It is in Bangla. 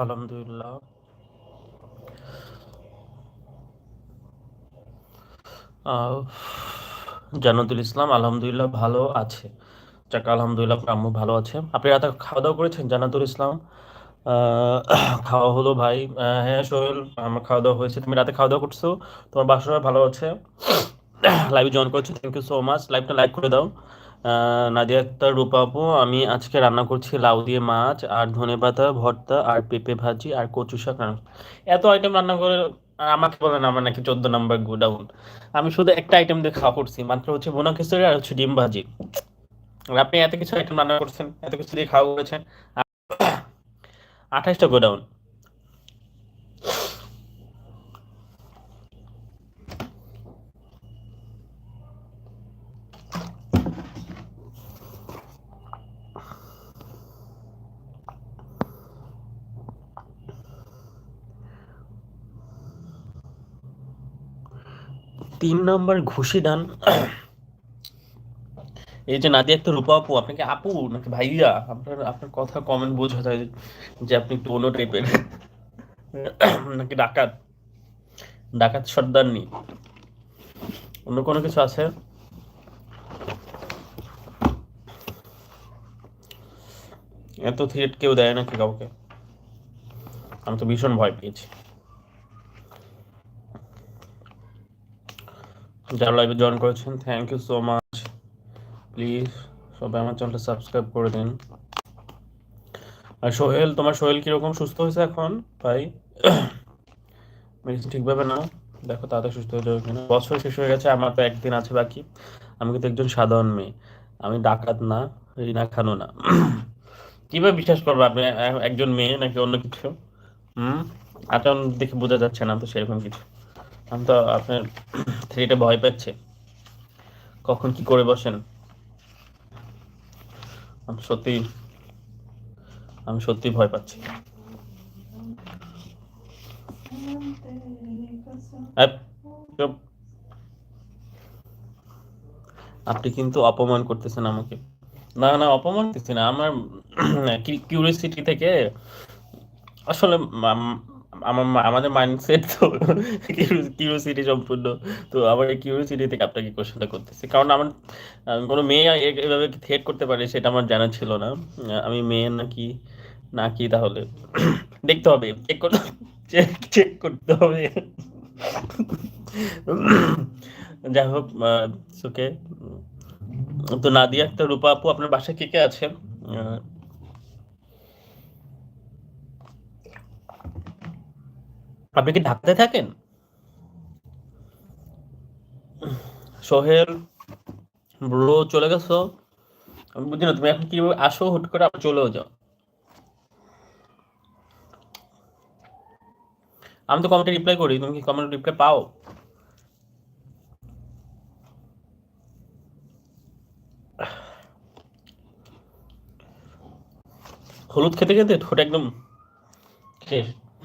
আলহামদুলিল্লাহ। আহ, জান্নাতুল ইসলাম আলহামদুলিল্লাহ ভালো আছে। যাক আলহামদুলিল্লাহ, আপনার আম্মু ভালো আছে। আপনি রাতে খাওয়া দাওয়া করেছেন জান্নাতুল ইসলাম? খাওয়া হলো ভাই। হ্যাঁ সোহেল, আমার খাওয়া দাওয়া হয়েছে। তুমি রাতে খাওয়া দাওয়া করছো? তোমার বাসা সবাই ভালো আছে? লাইভ জয়েন করেছো, থ্যাংক ইউ সো মাচ। লাইভটা লাইক করে দাও। নাদিয়া আক্তার, রূপা আপু, আমি আজকে রান্না করছি লাউ দিয়ে মাছ আর ধনেপাতা ভর্তা আর পেঁপে ভাজি আর কচু শাক রান্না। এত আইটেম রান্না করে আমাকে বলেন আমার নাকি 14 নম্বর গোডাউন। আমি শুধু একটা আইটেম দিয়ে খাওয়া করছি মাত্র, হচ্ছে ভুনা খিচুড়ি আর হচ্ছে ডিম ভাজি। আর আপনি এত কিছু আইটেম রান্না করছেন, এত কিছু দিয়ে খাওয়া করেছেন। 28টা গোডাউন। 3 নম্বর ঘুষি ডান। এই যে নাদিয়া একটা রূপা আপু, আপনাকে আপু নাকি ভাইয়া? আপনার আপনার কথা কমেন্ট বোঝা যায় যে আপনি একটু অন্য টাইপের। নাকি ডাকাত, ডাকাত সর্দার নি, অন্য কোনো কিছু আছে? এত থ্রেট কেউ দেয় নাকি কাউকে? আমি তো ভীষণ ভয় পেয়েছি। যারা লাইভে জয়েন করেছেন thank you so much. Please সবাই আমার চ্যানেলটা সাবস্ক্রাইব করে দিন। আর সোহেল, তোমার সোহেল কিরকম, সুস্থ হয়েছে এখন ভাই? মেডিসিন ঠিকভাবে নাও, দেখো তাড়াতাড়ি সুস্থ হয়ে যাবে কিনা। বছর শেষ হয়ে গেছে, আমার তো একদিন আছে বাকি। আমি কিন্তু একজন সাধারণ মেয়ে, আমি ডাকাত না, রিনা খানও না। কিভাবে বিশ্বাস করবো আপনি একজন মেয়ে নাকি অন্য কিছু? হুম, আচরণ দেখে বোঝা যাচ্ছে না তো সেরকম কিছু। আমি তো আপনার থ্রিটা ভয় পাচ্ছে, কখন কি করে বসেন। আমি সত্যি, আমি সত্যি ভয় পাচ্ছি। আপ, চুপ। আপনি কিন্তু অপমান করতেছেন আমাকে। না না, অপমান করতেছি না, আমার কিউরিয়াসিটি থেকে আসলে আমাদের মাইন্ডসেট তো কিউরিওসিটি সম্পূর্ণ। তো আমার এই কিউরিওসিটি থেকে আপনাকে কোশ্চেনটা করতেছি, কারণ আমার কোনো মেয়ে এভাবে থ্রেট করতে পারে সেটা আমার জানা ছিল না। আমি মেয়ে নাকি নাকি তাহলে দেখতে হবে, চেক করতে, চেক করতে হবে। যাই হোক, ওকে। তো নাদিয়া একটা, রূপা আপু, আপনার বাসায় কে কে আছে? আহ, আপনি কি ঢাকাতে থাকেন? সোহেল ব্রো, চলে গেছো? আমি বুঝি না তুমি এখন কিভাবে আসো হুট করে আবার চলেও যাও। আমি তো কমেন্টে রিপ্লাই করি, তুমি কি কমেন্ট রিপ্লাই পাও? হলুদ খেতে খেতে ঠোঁট একদম শেষ।